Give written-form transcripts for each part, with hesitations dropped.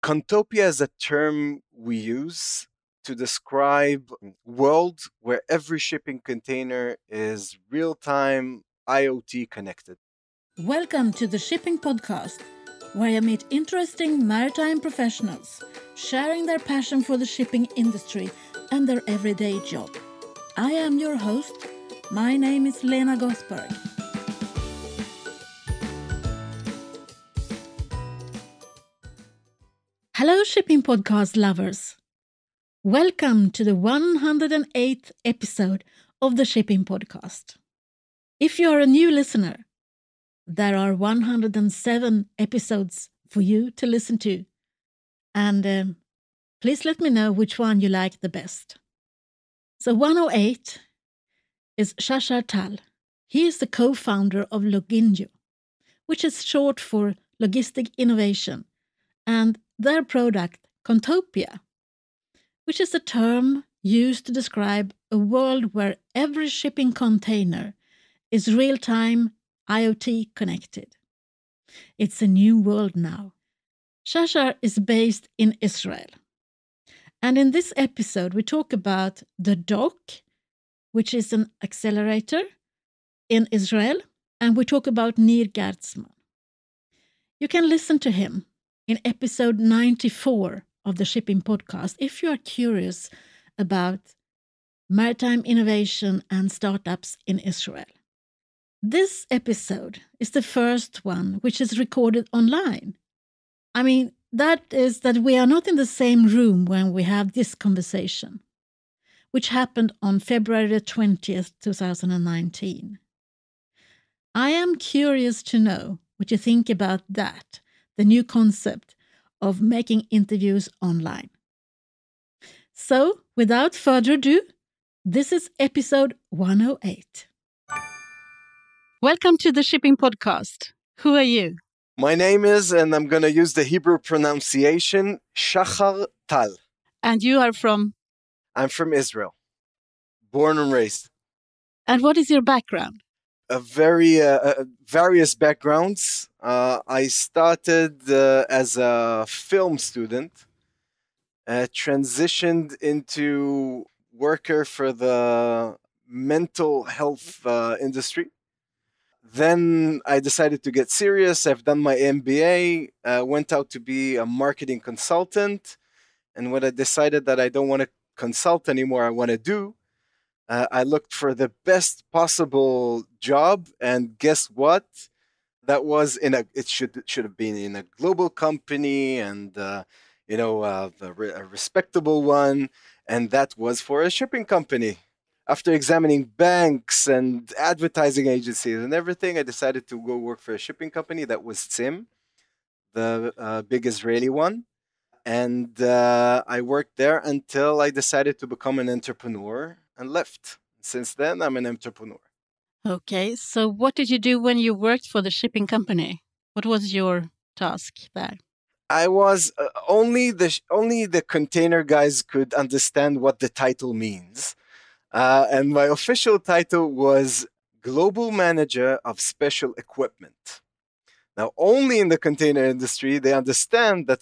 Contopia is a term we use to describe a world where every shipping container is real-time IoT connected. Welcome to the Shipping Podcast, where I meet interesting maritime professionals sharing their passion for the shipping industry and their everyday job. I am your host. My name is Lena Gothberg. Hello, Shipping Podcast lovers. Welcome to the 108th episode of the Shipping Podcast. If you are a new listener, there are 107 episodes for you to listen to. And please let me know which one you like the best. So 108 is Shachar Tal. He is the co-founder of Loginno, which is short for Logistic Innovation, and their product, Contopia, which is a term used to describe a world where every shipping container is real-time IoT connected. It's a new world now. Shachar is based in Israel. And in this episode, we talk about the dock, which is an accelerator in Israel, and we talk about Nir Gertzman. You can listen to him in episode 94 of the Shipping Podcast if you are curious about maritime innovation and startups in Israel. This episode is the first one which is recorded online. I mean, that is that we are not in the same room when we have this conversation, which happened on February the 20th, 2019. I am curious to know what you think about that, the new concept of making interviews online. So, without further ado, this is episode 108. Welcome to the Shipping Podcast. Who are you? My name is, and I'm going to use the Hebrew pronunciation, Shachar Tal. And you are from? I'm from Israel, born and raised. And what is your background? Various backgrounds. I started as a film student, transitioned into worker for the mental health industry. Then I decided to get serious. I've done my MBA, went out to be a marketing consultant. And when I decided that I don't want to consult anymore, I want to do, I looked for the best possible job, and guess what? That was it should have been in a global company and a respectable one, and that was for a shipping company. After examining banks and advertising agencies and everything, I decided to go work for a shipping company that was Sim, the big Israeli one. And I worked there until I decided to become an entrepreneur and left. Since then, I'm an entrepreneur. Okay, so what did you do when you worked for the shipping company? What was your task there? I was only the container guys could understand what the title means. And my official title was Global Manager of Special Equipment. Now, only in the container industry, they understand that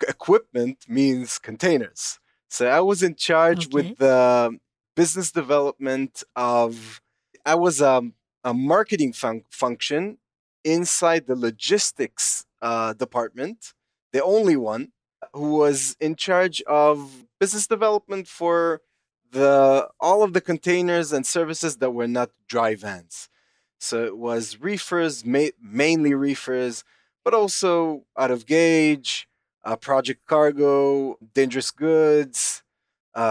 equipment means containers. So I was in charge with the business development of, I was a marketing function inside the logistics department, the only one who was in charge of business development for all of the containers and services that were not dry vans. So it was reefers, mainly reefers, but also out of gauge, project cargo, dangerous goods,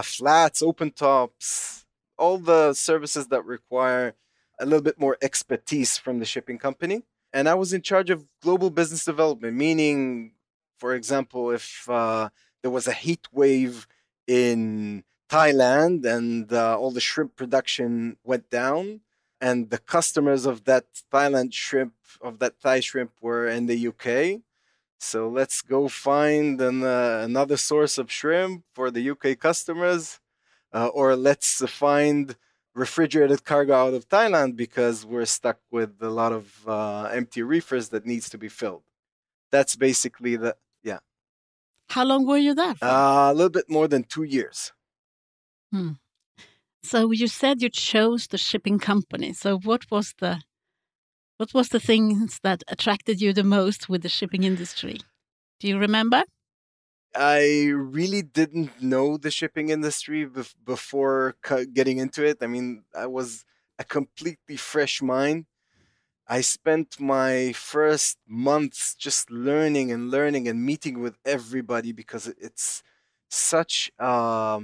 flats, open tops, all the services that require a little bit more expertise from the shipping company. And I was in charge of global business development, meaning, for example, if there was a heat wave in Thailand and all the shrimp production went down, and the customers of that Thai shrimp were in the UK. So let's go find another source of shrimp for the UK customers, or let's find refrigerated cargo out of Thailand because we're stuck with a lot of empty reefers that needs to be filled. That's basically How long were you there for? A little bit more than 2 years. So you said you chose the shipping company. So what was the things that attracted you the most with the shipping industry? Do you remember? I really didn't know the shipping industry before getting into it. I mean, I was a completely fresh mind. I spent my first months just learning and learning and meeting with everybody because it's such a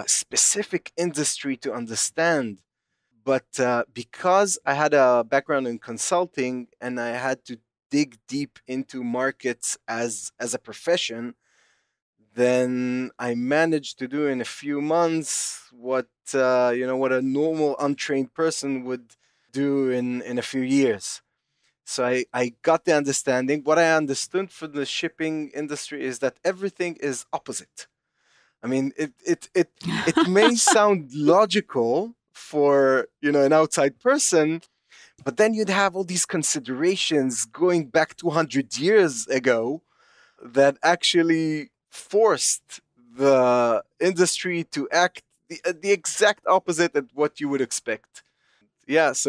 specific industry to understand. But because I had a background in consulting and I had to dig deep into markets as a profession, then I managed to do in a few months what what a normal untrained person would do in a few years. So I got the understanding. What I understood for the shipping industry is that everything is opposite. I mean, it may sound logical for an outside person, but then you'd have all these considerations going back 200 years ago that actually forced the industry to act the exact opposite of what you would expect. Yeah, so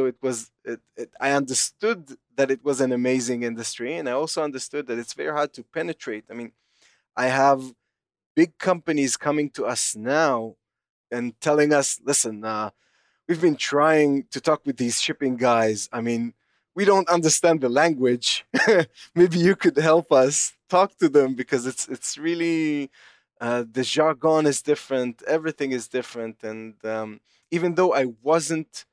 I understood that it was an amazing industry, and I also understood that it's very hard to penetrate. I mean, I have big companies coming to us now and telling us, listen, we've been trying to talk with these shipping guys. I mean, we don't understand the language. Maybe you could help us talk to them because it's really the jargon is different, everything is different, and even though I wasn't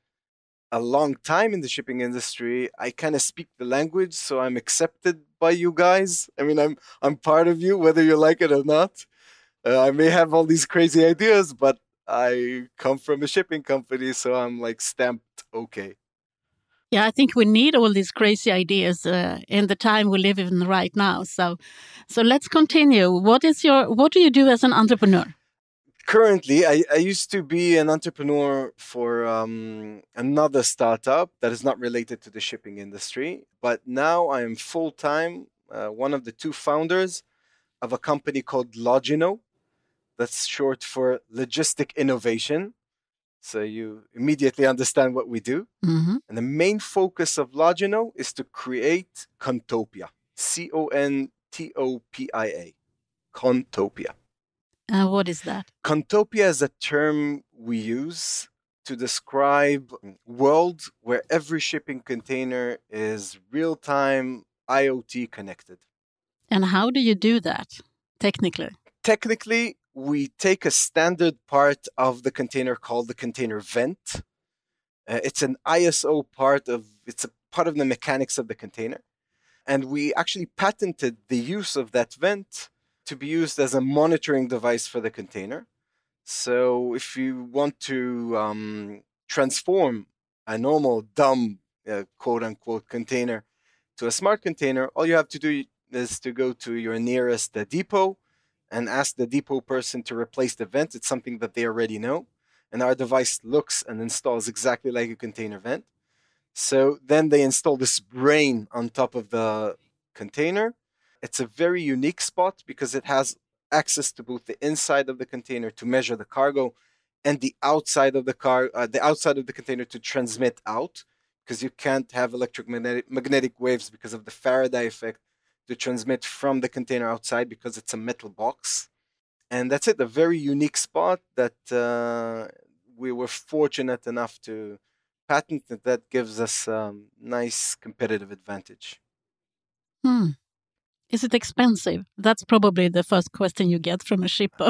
a long time in the shipping industry, I kind of speak the language, so I'm accepted by you guys. I mean, I'm part of you, whether you like it or not. I may have all these crazy ideas, but I come from a shipping company, so I'm like stamped okay. Yeah, I think we need all these crazy ideas in the time we live in right now. So let's continue. What do you do as an entrepreneur? Currently, I used to be an entrepreneur for another startup that is not related to the shipping industry, but now I am full time one of the two founders of a company called Loginno. That's short for Logistic Innovation. So you immediately understand what we do. Mm-hmm. And the main focus of Loginno is to create Contopia. Contopia. Contopia. What is that? Contopia is a term we use to describe a world where every shipping container is real-time IoT connected. And how do you do that technically? Technically, we take a standard part of the container called the container vent. It's an ISO it's a part of the mechanics of the container. And we actually patented the use of that vent to be used as a monitoring device for the container. So if you want to transform a normal dumb quote unquote container to a smart container, all you have to do is to go to your nearest depot and ask the depot person to replace the vent. It's something that they already know. And our device looks and installs exactly like a container vent. So then they install this brain on top of the container. It's a very unique spot because it has access to both the inside of the container to measure the cargo and the outside of the container to transmit out, because you can't have magnetic waves because of the Faraday effect to transmit from the container outside because it's a metal box. And that's it, a very unique spot that we were fortunate enough to patent that gives us nice competitive advantage. Is it expensive? That's probably the first question you get from a shipper.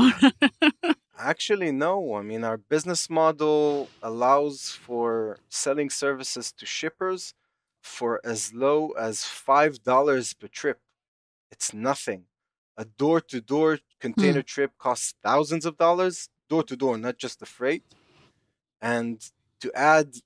Actually, no. I mean, our business model allows for selling services to shippers for as low as $5 per trip. It's nothing. A door-to-door container trip costs thousands of dollars, door-to-door, not just the freight. And to add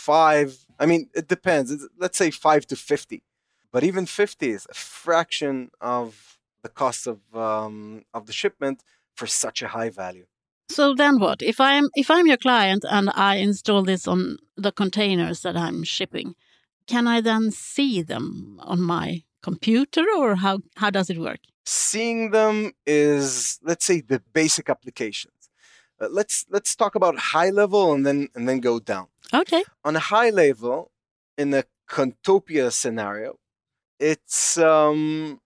I mean, it depends. Let's say 5 to 50. But even 50 is a fraction of the cost of the shipment for such a high value. So then what? If I'm your client and I install this on the containers that I'm shipping, can I then see them on my computer, or how does it work? Seeing them is, let's say, the basic applications. Let's talk about high level and then go down. Okay. On a high level, in a Contopia scenario, it's and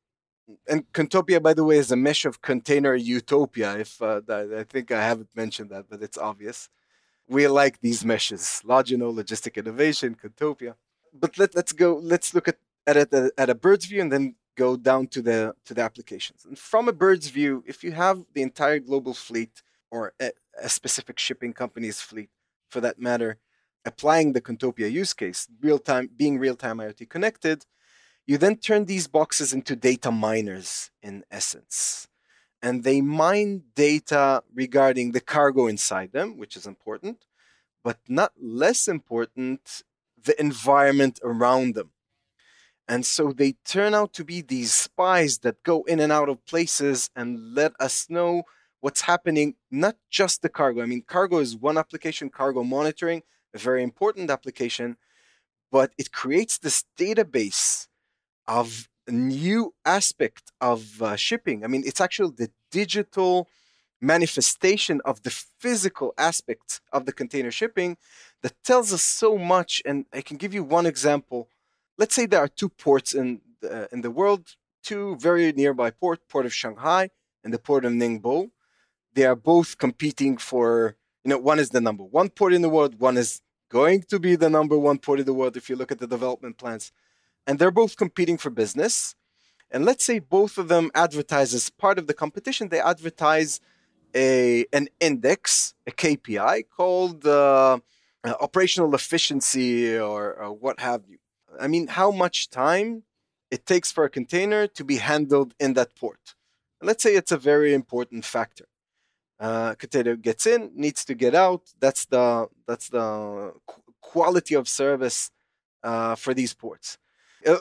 Contopia, by the way, is a mesh of container utopia. If I think I haven't mentioned that, but it's obvious. We like these meshes: Loginno, Logistic Innovation, Contopia. But let's go. Let's look at it at a bird's view, and then go down to the applications. And from a bird's view, if you have the entire global fleet or a specific shipping company's fleet, for that matter, applying the Contopia use case, real time IoT connected, you then turn these boxes into data miners in essence. And they mine data regarding the cargo inside them, which is important, but not less important, the environment around them. And so they turn out to be these spies that go in and out of places and let us know what's happening, not just the cargo. I mean, cargo is one application, cargo monitoring, a very important application, but it creates this database of a new aspect of shipping. I mean, it's actually the digital manifestation of the physical aspects of the container shipping that tells us so much. And I can give you one example. Let's say there are two ports in the world, two very nearby port of Shanghai and the port of Ningbo. They are both competing for, one is the number one port in the world, one is going to be the number one port in the world if you look at the development plans. And they're both competing for business. And let's say both of them advertise as part of the competition, they advertise an index, a KPI called operational efficiency or what have you. I mean, how much time it takes for a container to be handled in that port. Let's say it's a very important factor. Container gets in, needs to get out. That's the quality of service for these ports.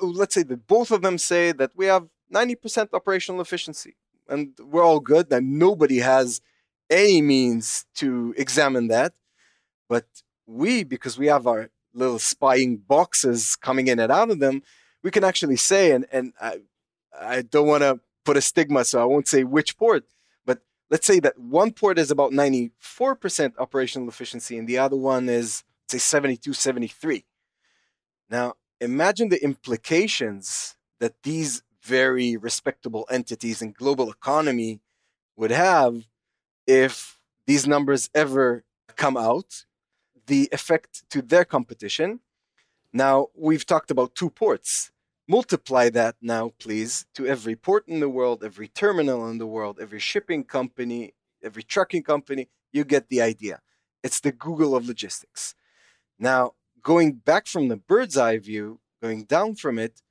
Let's say that both of them say that we have 90% operational efficiency and we're all good, and nobody has any means to examine that. But because we have our little spying boxes coming in and out of them, we can actually say, and I don't want to put a stigma, so I won't say which port, but let's say that one port is about 94% operational efficiency and the other one is, say, 72, 73. Now, imagine the implications that these very respectable entities in global economy would have if these numbers ever come out, the effect to their competition. Now, we've talked about two ports. Multiply that now, please, to every port in the world, every terminal in the world, every shipping company, every trucking company. You get the idea. It's the Google of logistics. Now, going back from the bird's eye view, going down from it,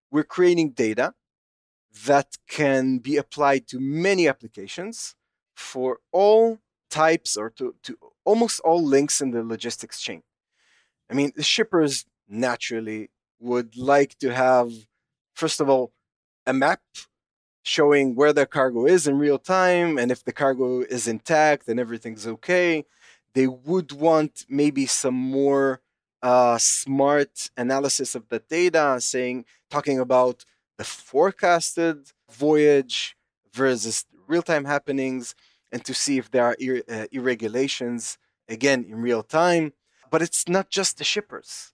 we're creating data that can be applied to many applications for all types or to almost all links in the logistics chain. I mean, the shippers naturally would like to have, first of all, a map showing where their cargo is in real time, and if the cargo is intact and everything's okay. They would want maybe some more smart analysis of the data, talking about the forecasted voyage versus real-time happenings, and to see if there are irregulations, again, in real time. But it's not just the shippers.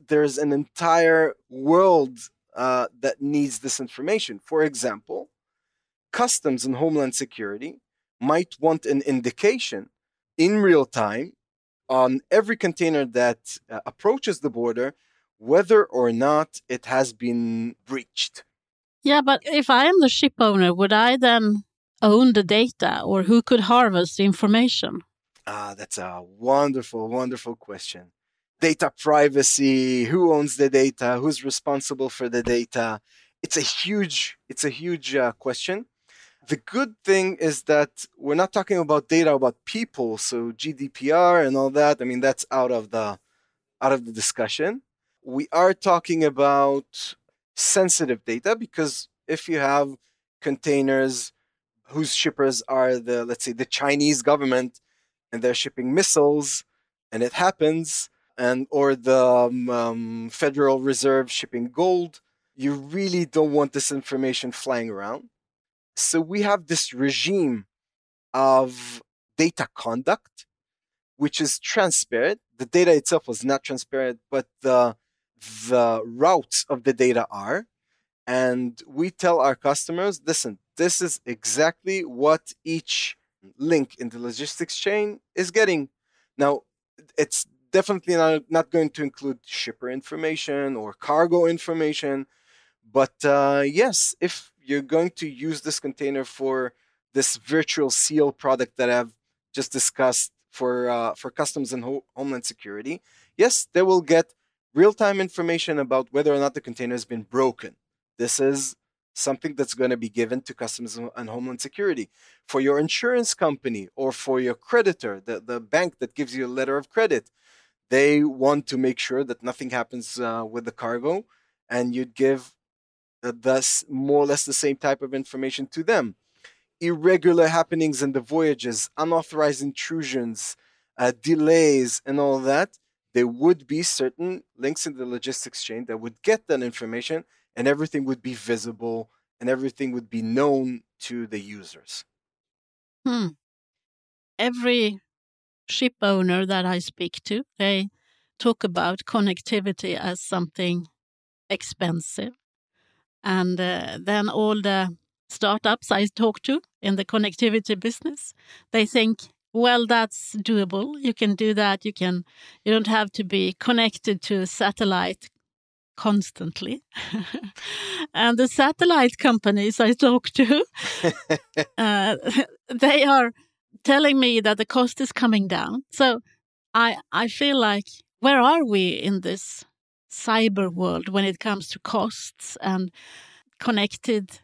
There's an entire world that needs this information. For example, Customs and Homeland Security might want an indication in real time on every container that approaches the border, whether or not it has been breached. Yeah, but if I am the ship owner, would I then own the data, or who could harvest the information? That's a wonderful, wonderful question. Data privacy, who owns the data, who's responsible for the data? It's a huge question. The good thing is that we're not talking about data about people, so GDPR and all that. I mean, that's out of the discussion. We are talking about sensitive data because if you have containers whose shippers are let's say, the Chinese government, and they're shipping missiles, and it happens, or the Federal Reserve shipping gold, You really don't want this information flying around. So we have this regime of data conduct, which is transparent. The data itself was not transparent, but the routes of the data are. And we tell our customers, listen, this is exactly what each link in the logistics chain is getting. Now, it's definitely not going to include shipper information or cargo information. But yes, if you're going to use this container for this virtual seal product that I've just discussed for customs and homeland security, yes, they will get real-time information about whether or not the container has been broken. This is something that's going to be given to customs and homeland security. For your insurance company or for your creditor, the bank that gives you a letter of credit, they want to make sure that nothing happens with the cargo, and you'd give thus more or less the same type of information to them. Irregular happenings in the voyages, unauthorized intrusions, delays, and all that, there would be certain links in the logistics chain that would get that information, and everything would be visible and everything would be known to the users. Every ship owner that I speak to, they talk about connectivity as something expensive. And then all the startups I talk to in the connectivity business, they think, well, that's doable. You can do that. You don't have to be connected to a satellite constantly. And the satellite companies I talk to, they are telling me that the cost is coming down. So I feel like, where are we in this cyber world when it comes to costs and connected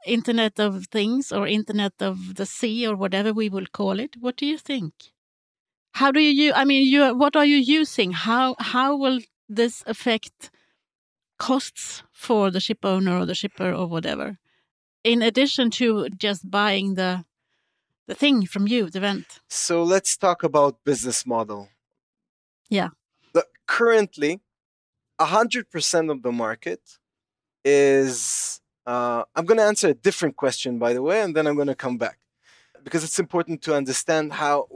Internet of Things or Internet of the Sea or whatever we will call it? What do you think? How do you? I mean, what are you using? How will this affect costs for the ship owner or the shipper or whatever, in addition to just buying the thing from you, the vent? So let's talk about business model. Yeah. Currently, 100% of the market is. I'm going to answer a different question, by the way, and then I'm going to come back, because it's important to understand how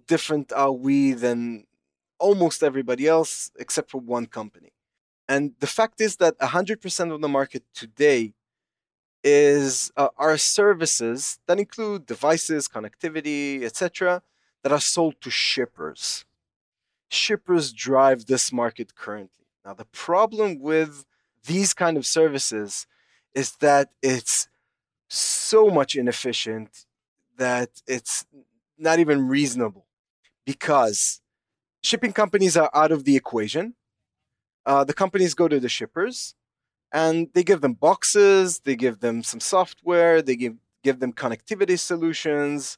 different are we than almost everybody else except for one company. And the fact is that 100% of the market today are services that include devices, connectivity, etc., that are sold to shippers. Shippers drive this market currently. Now, the problem with these kind of services is that it's so much inefficient that it's not even reasonable, because shipping companies are out of the equation. The companies go to the shippers and they give them boxes, they give them some software, they give them connectivity solutions,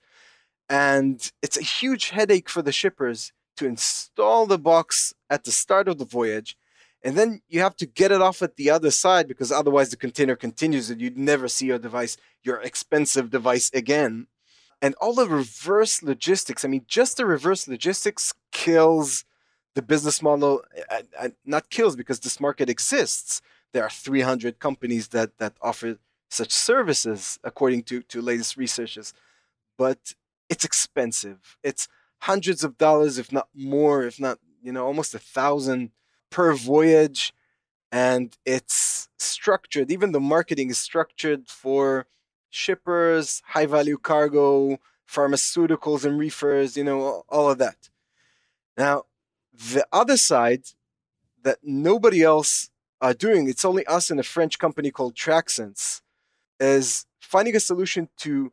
and it's a huge headache for the shippers to install the box at the start of the voyage, and then you have to get it off at the other side, because otherwise the container continues and you'd never see your expensive device again. And all the reverse logistics, I mean, just the reverse logistics kills the business model. Not kills, because this market exists. There are 300 companies that offer such services, according to latest researches. But it's expensive. It's hundreds of dollars, if not more, if not, almost 1,000 per voyage. And it's structured, even the marketing is structured for shippers, high value cargo, pharmaceuticals and reefers, all of that. Now, the other side that nobody else are doing, it's only us and a French company called Traxsense, is finding a solution to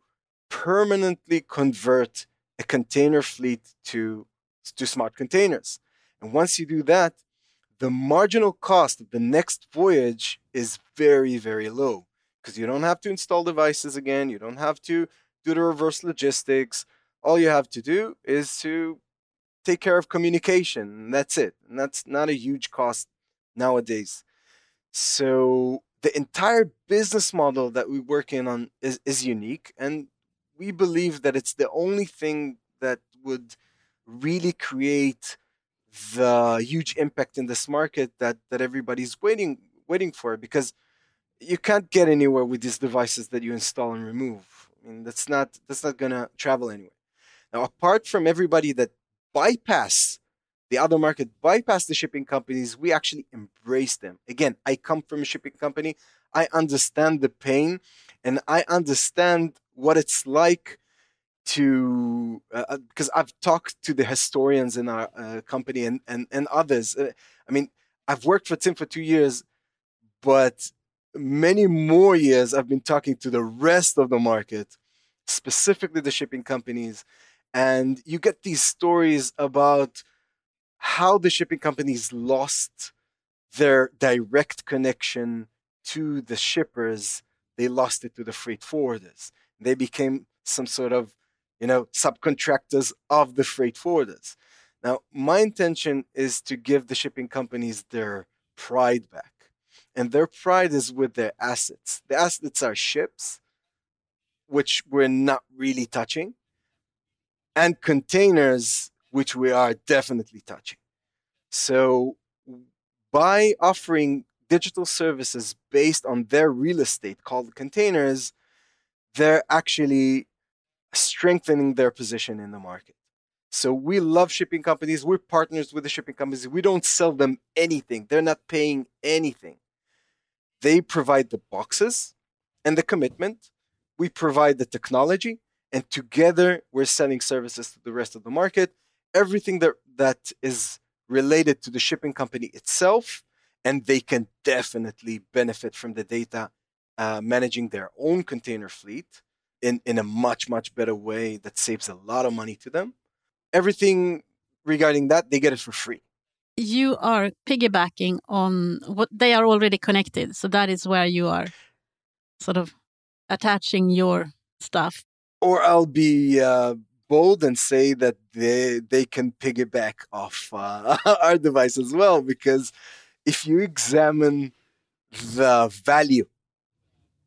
permanently convert a container fleet to smart containers. And once you do that, the marginal cost of the next voyage is very, very low, because you don't have to install devices again. You don't have to do the reverse logistics. All you have to do is to take care of communication. And that's it. And that's not a huge cost nowadays. So the entire business model that we work on is unique. And we believe that it's the only thing that would really create the huge impact in this market that everybody's waiting waiting for it, because you can't get anywhere with these devices that you install and remove. I mean, that's not gonna travel anywhere. Now, apart from everybody that bypass the other market, bypass the shipping companies, we actually embrace them. Again, I come from a shipping company. I understand the pain, and I understand what it's like to because I've talked to the historians in our company and others. I mean, I've worked for Tim for 2 years, but many more years I've been talking to the rest of the market, specifically the shipping companies, and you get these stories about how the shipping companies lost their direct connection to the shippers. They lost it to the freight forwarders. They became some sort of, subcontractors of the freight forwarders. Now, my intention is to give the shipping companies their pride back. And their pride is with their assets. The assets are ships, which we're not really touching, and containers, which we are definitely touching. So by offering digital services based on their real estate called containers, they're actually strengthening their position in the market. So we love shipping companies. We're partners with the shipping companies. We don't sell them anything. They're not paying anything. They provide the boxes and the commitment. We provide the technology, and together we're selling services to the rest of the market. Everything that is related to the shipping company itself, and they can definitely benefit from the data managing their own container fleet in a much, much better way that saves a lot of money to them. Everything regarding that, they get it for free. You are piggybacking on what they are already connected. So that is where you are sort of attaching your stuff. Or I'll be bold and say that they can piggyback off our device as well, because if you examine the value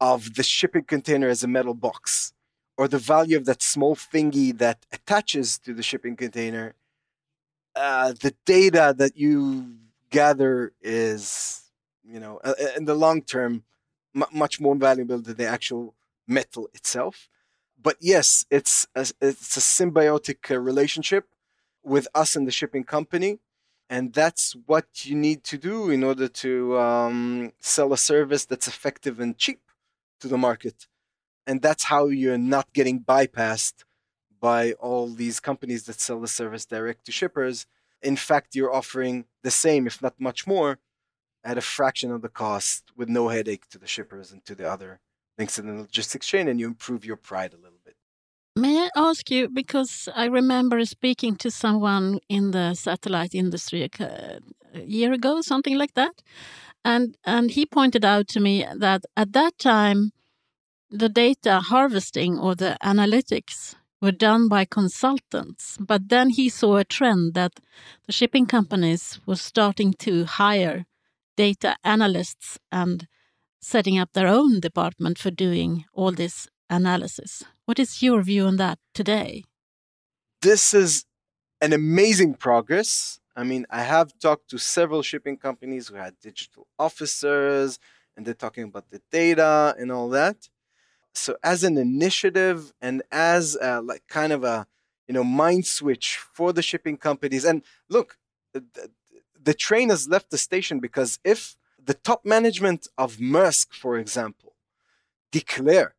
of the shipping container as a metal box, or the value of that small thingy that attaches to the shipping container, the data that you gather is, in the long term, much more valuable than the actual metal itself. But yes, it's a symbiotic relationship with us and the shipping company. And that's what you need to do in order to sell a service that's effective and cheap to the market. And that's how you're not getting bypassed by all these companies that sell the service direct to shippers. In fact, you're offering the same, if not much more, at a fraction of the cost with no headache to the shippers and to the other links in the logistics chain, and you improve your pride a little bit. May I ask you, because I remember speaking to someone in the satellite industry a year ago, something like that, and he pointed out to me that at that time, the data harvesting or the analytics were done by consultants, but then he saw a trend that the shipping companies were starting to hire data analysts and setting up their own department for doing all this analysis. What is your view on that today? This is an amazing progress. I mean, I have talked to several shipping companies who had digital officers, and they're talking about the data and all that. So as an initiative and as like kind of a mind switch for the shipping companies, and look, the train has left the station, because if the top management of Maersk, for example, declare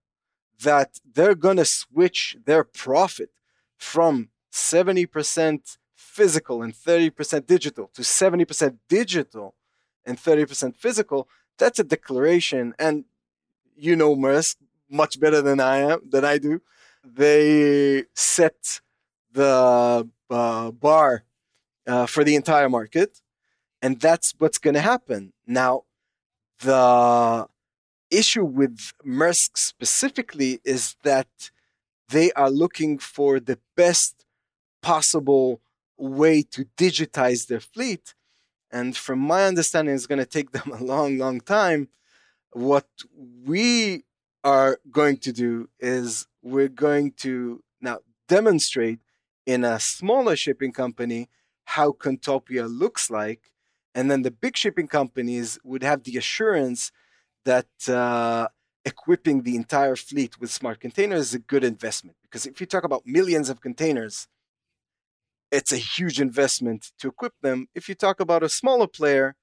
that they're going to switch their profit from 70% physical and 30% digital to 70% digital and 30% physical, that's a declaration. And Maersk much better than I do. They set the bar for the entire market, and that's what's going to happen. Now, the issue with Maersk specifically is that they are looking for the best possible way to digitize their fleet. And from my understanding, it's going to take them a long, long time. What we are going to do is we're going to now demonstrate in a smaller shipping company how Contopia looks like. And then the big shipping companies would have the assurance that equipping the entire fleet with smart containers is a good investment. Because if you talk about millions of containers, it's a huge investment to equip them. If you talk about a smaller player,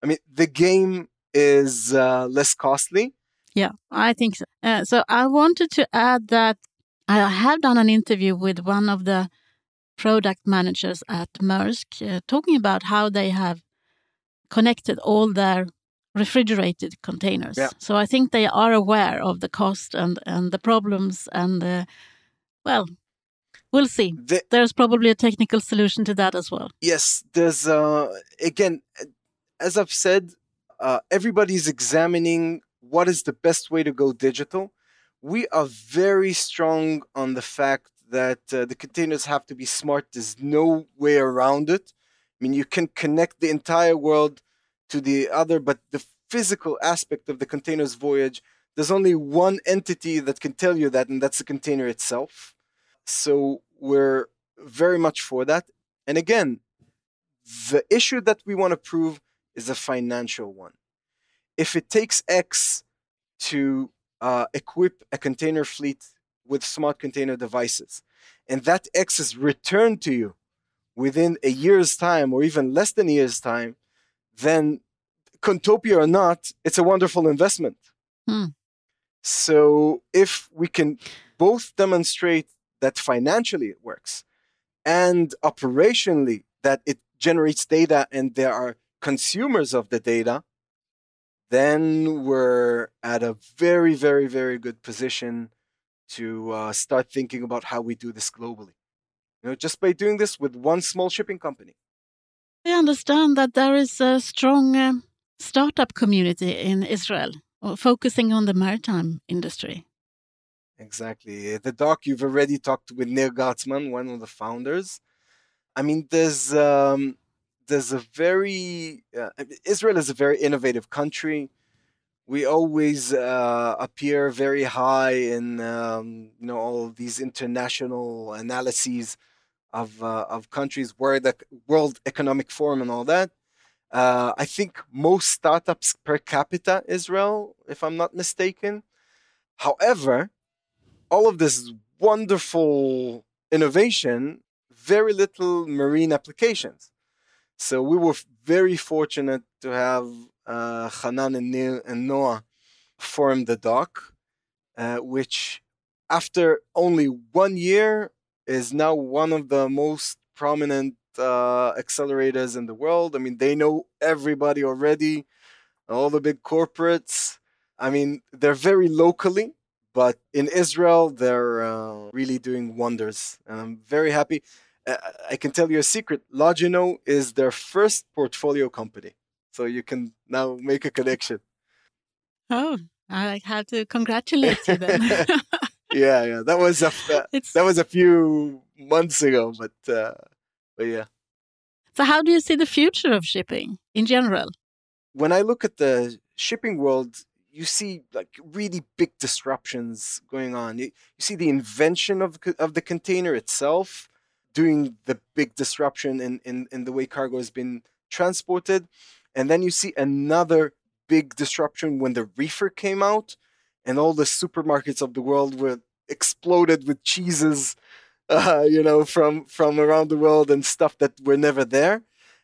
I mean, the game is less costly. Yeah, I think so. So I wanted to add that I have done an interview with one of the product managers at Maersk, talking about how they have connected all their refrigerated containers. Yeah. So I think they are aware of the cost and the problems, and well, we'll see. There's probably a technical solution to that as well. Yes, there's again, as I've said, everybody's examining what is the best way to go digital. We are very strong on the fact that the containers have to be smart. There's no way around it. I mean, you can connect the entire world to the other, but the physical aspect of the container's voyage, there's only one entity that can tell you that, and that's the container itself. So we're very much for that. And again, the issue that we want to prove is a financial one. If it takes X to equip a container fleet with smart container devices, and that X is returned to you within a year's time or even less than a year's time, then Contopia or not, it's a wonderful investment. So if we can both demonstrate that financially it works and operationally that it generates data and there are consumers of the data, then we're at a very, very, very good position to start thinking about how we do this globally. Just by doing this with one small shipping company. I understand that there is a strong startup community in Israel focusing on the maritime industry. Exactly. The doc, you've already talked with Nir Gatzman, one of the founders. I mean, there's a very Israel is a very innovative country. We always appear very high in all of these international analyses of countries, where the World Economic Forum and all that. I think most startups per capita Israel, if I'm not mistaken. However, all of this wonderful innovation, very little marine applications. So we were very fortunate to have Hanan and Nir and Noah form the doc, which after only 1 year is now one of the most prominent accelerators in the world. I mean, they know everybody already, all the big corporates. I mean, they're very locally, but in Israel, they're really doing wonders. And I'm very happy. I can tell you a secret. Loginno is their first portfolio company. So you can now make a connection. Oh, I have to congratulate you then. Yeah. That was a few months ago, but yeah. So how do you see the future of shipping in general? When I look at the shipping world, you see like really big disruptions going on. You see the invention of the container itself doing the big disruption in the way cargo has been transported. And then you see another big disruption when the reefer came out and all the supermarkets of the world were exploded with cheeses, from around the world and stuff that were never there.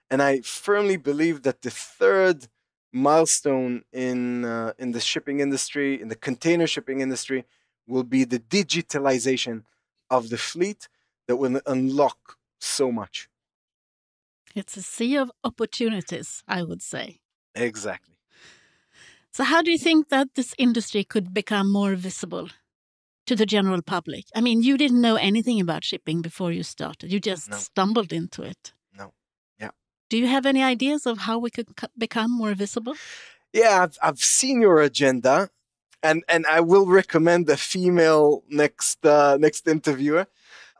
And I firmly believe that the third milestone in the shipping industry, in the container shipping industry, will be the digitalization of the fleet that will unlock so much. It's a sea of opportunities, I would say. Exactly. So how do you think that this industry could become more visible to the general public? I mean, you didn't know anything about shipping before you started. You just stumbled into it. No. Yeah. Do you have any ideas of how we could become more visible? Yeah, I've seen your agenda, and I will recommend a female next interviewer.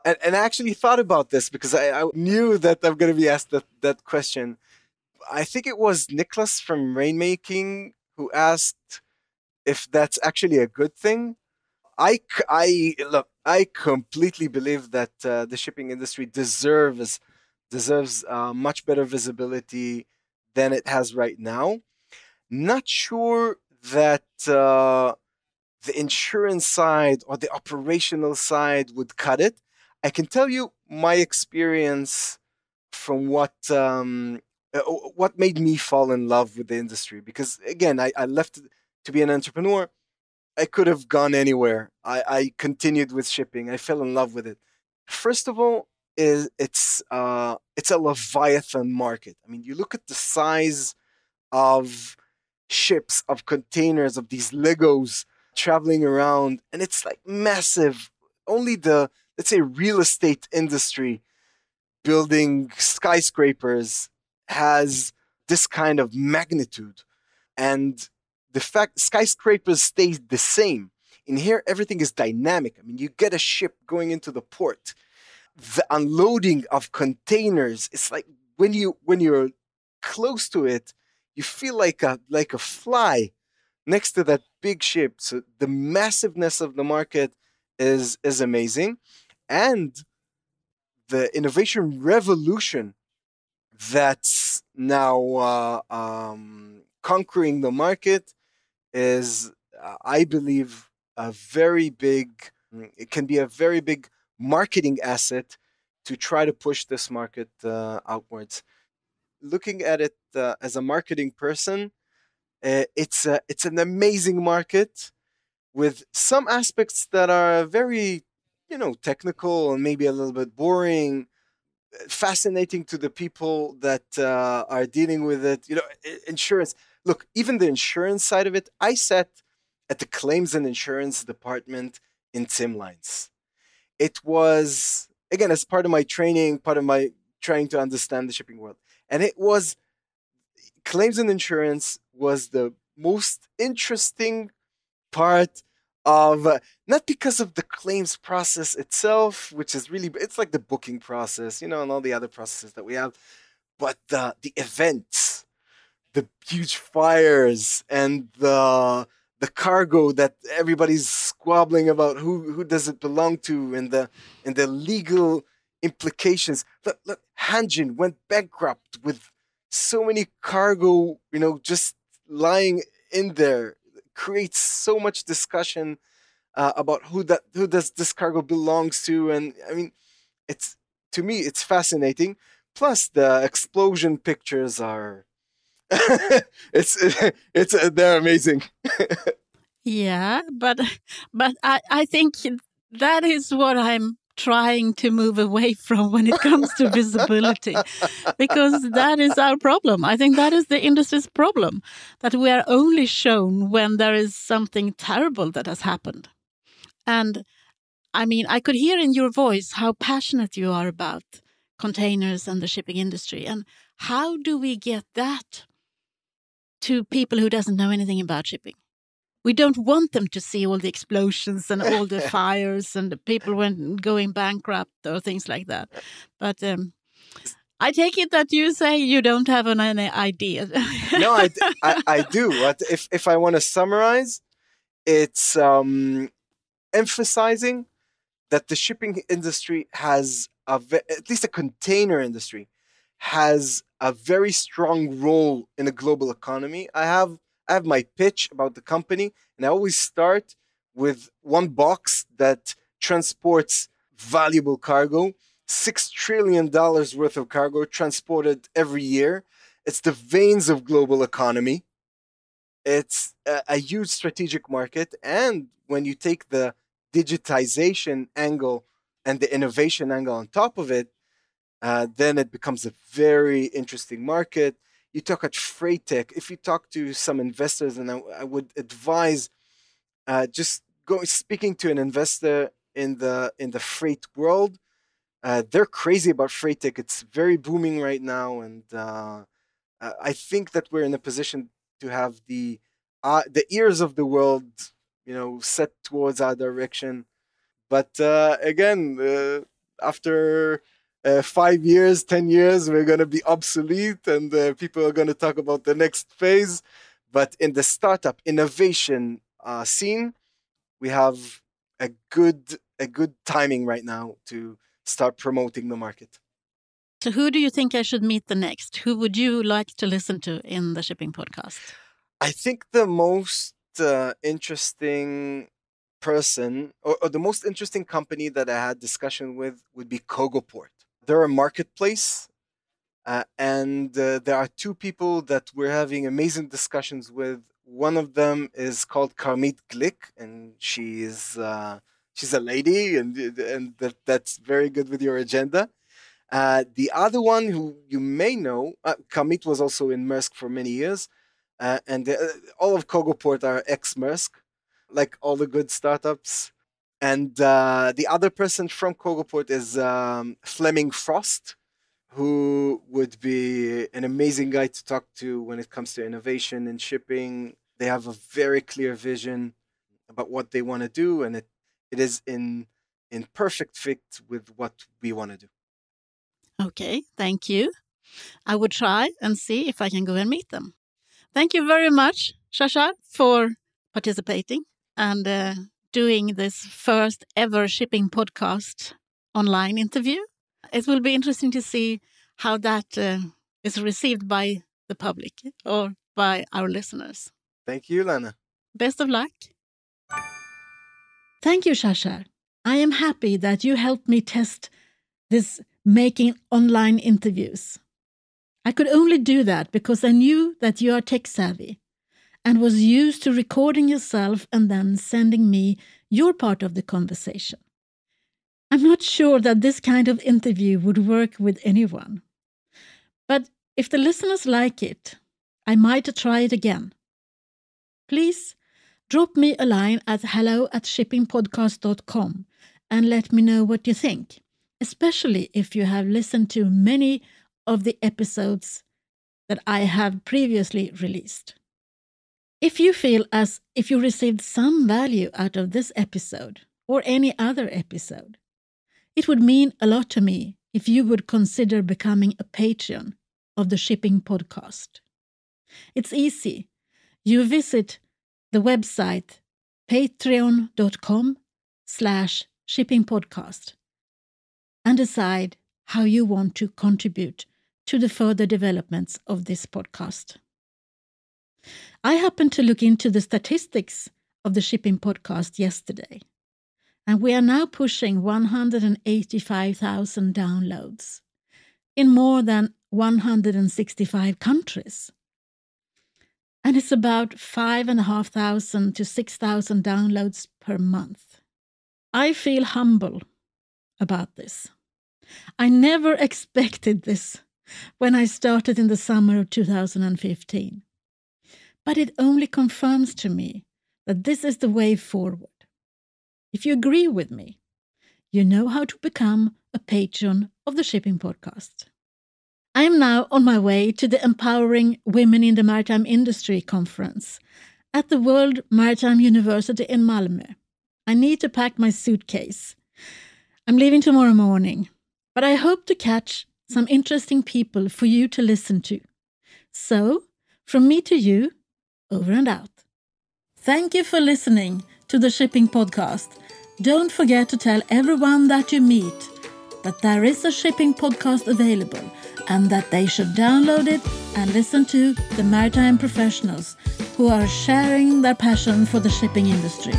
And I actually thought about this because I knew that I'm going to be asked that question. I think it was Nicholas from Rainmaking who asked if that's actually a good thing. I completely believe that the shipping industry deserves much better visibility than it has right now. Not sure that the insurance side or the operational side would cut it. I can tell you my experience from what made me fall in love with the industry. Because again, I left to be an entrepreneur. I could have gone anywhere. I continued with shipping. I fell in love with it. First of all, is it's a leviathan market. I mean, you look at the size of ships, of containers, of these Legos traveling around, and it's like massive. Only the, let's say, real estate industry building skyscrapers has this kind of magnitude. And the fact skyscrapers stay the same. In here, everything is dynamic. I mean, you get a ship going into the port. The unloading of containers, it's like when you're close to it, you feel like a fly next to that big ship. So the massiveness of the market is amazing. And the innovation revolution that's now conquering the market is, I believe, a very big. It can be a very big marketing asset to try to push this market outwards. Looking at it as a marketing person, it's an amazing market with some aspects that are very, technical and maybe a little bit boring, fascinating to the people that are dealing with it. Insurance. Look, even the insurance side of it, I sat at the claims and insurance department in Timlines. It was, again, as part of my training, part of my trying to understand the shipping world. And it was, claims and insurance was the most interesting part of, not because of the claims process itself, which is really, it's like the booking process, and all the other processes that we have, but the events, the huge fires, and the cargo that everybody's squabbling about who does it belong to, and the legal implications. Look, Hanjin went bankrupt with so many cargo, just lying in there. Creates so much discussion about who does this cargo belongs to, and I mean, it's, to me, it's fascinating. Plus, the explosion pictures are it's they're amazing. Yeah, but I think that is what I'm trying to move away from when it comes to visibility, because that is our problem. I think that is the industry's problem, that we are only shown when there is something terrible that has happened. And I mean, I could hear in your voice how passionate you are about containers and the shipping industry. And how do we get that to people who doesn't know anything about shipping? We don't want them to see all the explosions and all the fires and the people going bankrupt or things like that. But I take it that you say you don't have any idea. No, I do. If I want to summarize, it's emphasizing that the shipping industry has at least a container industry has a very strong role in the global economy. I have my pitch about the company, and I always start with one box that transports valuable cargo, $6 trillion worth of cargo transported every year. It's the veins of global economy. It's a huge strategic market, and when you take the digitization angle and the innovation angle on top of it, then it becomes a very interesting market. You talk at freight tech. If you talk to some investors, and I would advise just speaking to an investor in the freight world. They're crazy about freight tech. It's very booming right now, and I think that we're in a position to have the ears of the world, set towards our direction. But again, after 5 years, 10 years, we're going to be obsolete, and people are going to talk about the next phase. But in the startup innovation scene, we have a good timing right now to start promoting the market. So who do you think I should meet the next? Who would you like to listen to in the shipping podcast? I think the most interesting person or the most interesting company that I had discussion with would be Cogoport. They're a marketplace, and there are two people that we're having amazing discussions with. One of them is called Karmit Glick, and she's a lady, and that's very good with your agenda. The other one who you may know, Karmit was also in Maersk for many years, and all of Cogoport are ex-Maersk, like all the good startups. And the other person from Cogoport is Fleming Frost, who would be an amazing guy to talk to when it comes to innovation and shipping. They have a very clear vision about what they want to do, and it is in perfect fit with what we want to do. Okay, thank you. I would try and see if I can go and meet them. Thank you very much, Shachar, for participating and doing this first ever shipping podcast online interview. It will be interesting to see how that is received by the public or by our listeners. Thank you, Lena. Best of luck. Thank you, Shachar. I am happy that you helped me test this making online interviews. I could only do that because I knew that you are tech savvy and was used to recording yourself and then sending me your part of the conversation. I'm not sure that this kind of interview would work with anyone. But if the listeners like it, I might try it again. Please drop me a line at hello@shippingpodcast.com and let me know what you think, especially if you have listened to many of the episodes that I have previously released. If you feel as if you received some value out of this episode or any other episode, it would mean a lot to me if you would consider becoming a patron of the Shipping Podcast. It's easy. You visit the website patreon.com/shippingpodcast and decide how you want to contribute to the further developments of this podcast. I happened to look into the statistics of the Shipping Podcast yesterday, and we are now pushing 185,000 downloads in more than 165 countries. And it's about 5,500 to 6,000 downloads per month. I feel humble about this. I never expected this when I started in the summer of 2015. But it only confirms to me that this is the way forward. If you agree with me, you know how to become a patron of the Shipping Podcast. I am now on my way to the Empowering Women in the Maritime Industry conference at the World Maritime University in Malmö. I need to pack my suitcase. I'm leaving tomorrow morning, but I hope to catch some interesting people for you to listen to. So, from me to you, over and out. Thank you for listening to the Shipping Podcast. Don't forget to tell everyone that you meet that there is a Shipping Podcast available and that they should download it and listen to the maritime professionals who are sharing their passion for the shipping industry.